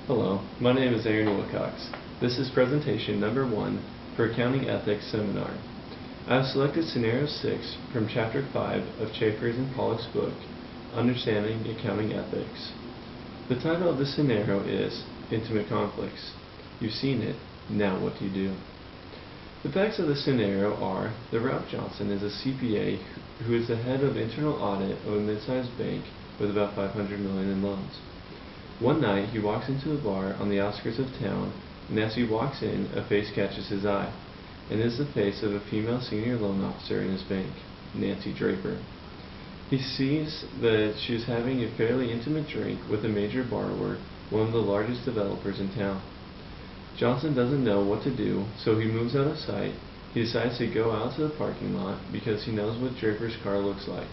Hello, my name is Aaron Wilcox. This is presentation number 1 for Accounting Ethics Seminar. I have selected Scenario 6 from Chapter 5 of Chaffers and Pollock's book, Understanding Accounting Ethics. The title of the scenario is Intimate Conflicts. You've seen it, now what do you do? The facts of the scenario are that Ralph Johnson is a CPA who is the head of internal audit of a mid-sized bank with about $500 million in loans. One night he walks into a bar on the outskirts of town, and as he walks in, a face catches his eye, and it is the face of a female senior loan officer in his bank, Nancy Draper. He sees that she is having a fairly intimate drink with a major borrower, one of the largest developers in town. Johnson doesn't know what to do, so he moves out of sight. He decides to go out to the parking lot because he knows what Draper's car looks like.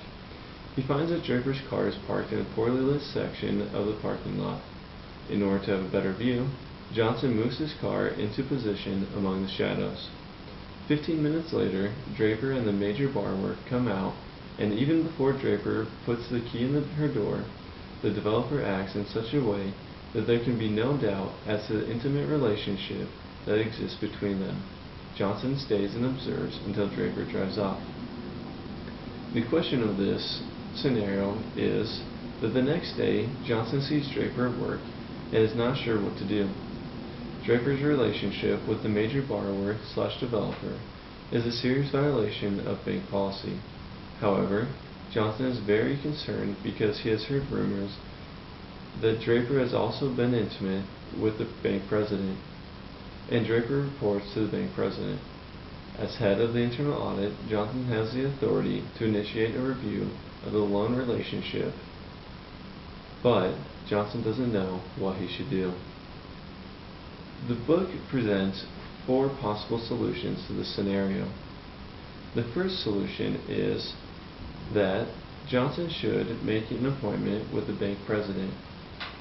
He finds that Draper's car is parked in a poorly lit section of the parking lot. In order to have a better view, Johnson moves his car into position among the shadows. 15 minutes later, Draper and the major borrower come out, and even before Draper puts the key in her door, the developer acts in such a way that there can be no doubt as to the intimate relationship that exists between them. Johnson stays and observes until Draper drives off. The question of this scenario is that the next day, Johnson sees Draper at work and is not sure what to do. Draper's relationship with the major borrower/developer is a serious violation of bank policy. However, Johnson is very concerned because he has heard rumors that Draper has also been intimate with the bank president, and Draper reports to the bank president. As head of the internal audit, Johnson has the authority to initiate a review of the loan relationship, but Johnson doesn't know what he should do. The book presents 4 possible solutions to this scenario. The first solution is that Johnson should make an appointment with the bank president.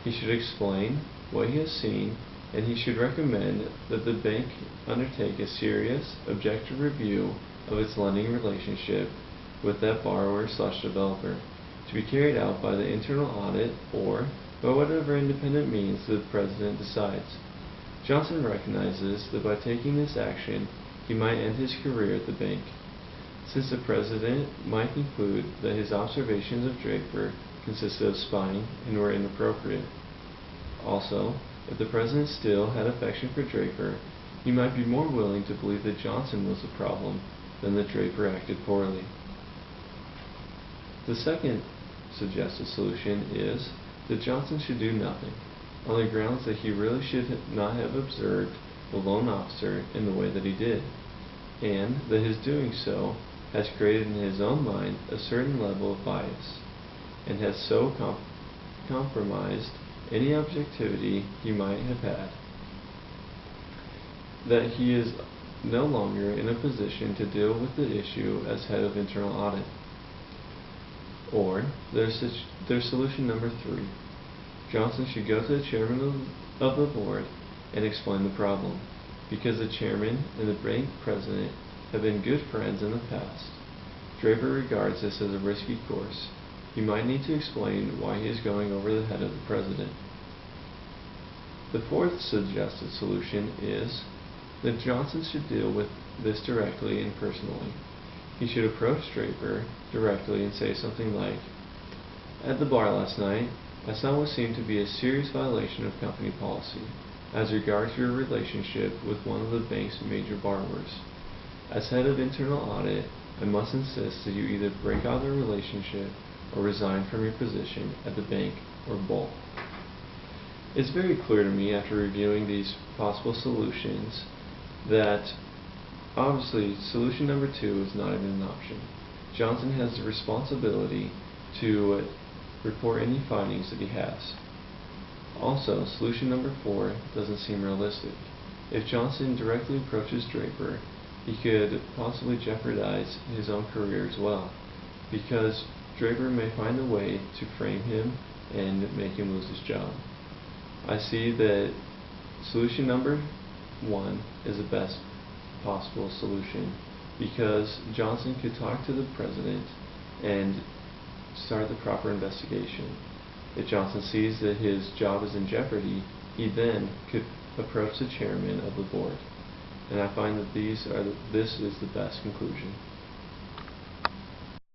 He should explain what he has seen, and he should recommend that the bank undertake a serious, objective review of its lending relationship with that borrower/developer, to be carried out by the internal audit or by whatever independent means the president decides. Johnson recognizes that by taking this action, he might end his career at the bank, since the president might conclude that his observations of Draper consisted of spying and were inappropriate. Also, if the president still had affection for Draper, he might be more willing to believe that Johnson was the problem than that Draper acted poorly. The second suggested solution is that Johnson should do nothing, on the grounds that he really should not have observed the loan officer in the way that he did, and that his doing so has created in his own mind a certain level of bias, and has so compromised any objectivity he might have had, that he is no longer in a position to deal with the issue as head of internal audit. Or, there's solution number 3. Johnson should go to the chairman of the board and explain the problem, because the chairman and the bank president have been good friends in the past. Draper regards this as a risky course. He might need to explain why he is going over the head of the president. The fourth suggested solution is that Johnson should deal with this directly and personally. He should approach Draper directly and say something like, "At the bar last night, I saw what seemed to be a serious violation of company policy as regards your relationship with one of the bank's major borrowers. As head of internal audit, I must insist that you either break off the relationship or resign from your position at the bank, or both." It's very clear to me after reviewing these possible solutions that obviously solution number 2 is not even an option. Johnson has the responsibility to report any findings that he has. Also, solution number 4 doesn't seem realistic. If Johnson directly approaches Draper, he could possibly jeopardize his own career as well, because Draper may find a way to frame him and make him lose his job. I see that solution number 1 is the best possible solution, because Johnson could talk to the president and start the proper investigation. If Johnson sees that his job is in jeopardy, He then could approach the chairman of the board. And I find that this is the best conclusion.